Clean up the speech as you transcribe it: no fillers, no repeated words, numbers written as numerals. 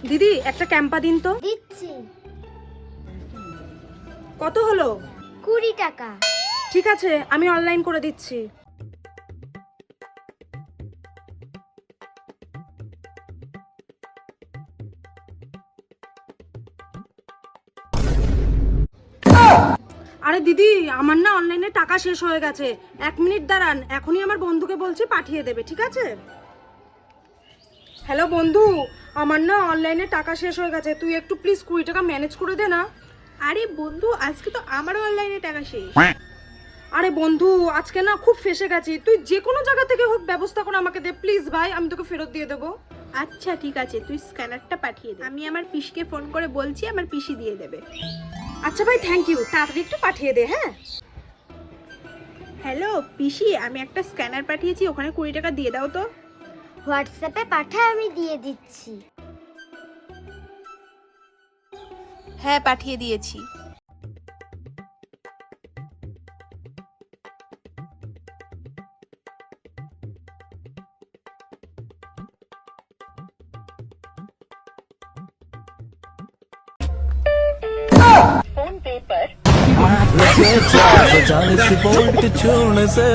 দিদি একটা ক্যাম্পা দিন তো। দিচ্ছি। কত হলো? 20 টাকা। ঠিক আছে, আমি অনলাইন করে দিচ্ছি। আরে দিদি, আমার না অনলাইনে টাকা শেষ হয়ে গেছে। 1 মিনিট দাঁড়ান, এখনই আমার বন্ধুকে বলছি পাঠিয়ে দেবে, ঠিক আছে? হ্যালো বন্ধু, আমার না অনলাইনে টাকা শেষ হয়ে গেছে, তুই একটু প্লিজ 20 টাকা ম্যানেজ করে দে না। আরে বন্ধু, আজকে তো আমারও অনলাইনে টাকা শেষ। আরে বন্ধু, আজকে না খুব ফেসে গেছি, তুই যে কোনো জায়গা থেকে হোক ব্যবস্থা করে আমাকে দে প্লিজ ভাই, আমি তোকে ফেরত দিয়ে দেবো। আচ্ছা ঠিক আছে, তুই স্ক্যানারটা পাঠিয়ে দে। আমি আমার পিসিকে ফোন করে বলছি, আমার পিসি দিয়ে দেবে। আচ্ছা ভাই, থ্যাংক ইউ, তাড়াতাড়ি একটু পাঠিয়ে দে। হ্যাঁ হ্যালো পিসি, আমি একটা স্ক্যানার পাঠিয়েছি, ওখানে 20 টাকা দিয়ে দাও তো। হোয়াটসঅ্যাপে পাঠা, আমি দিয়ে দিচ্ছি। হ্যাঁ পাঠিয়ে দিয়েছি। फोन पे पर 40 वोल्ट के छोड़ने से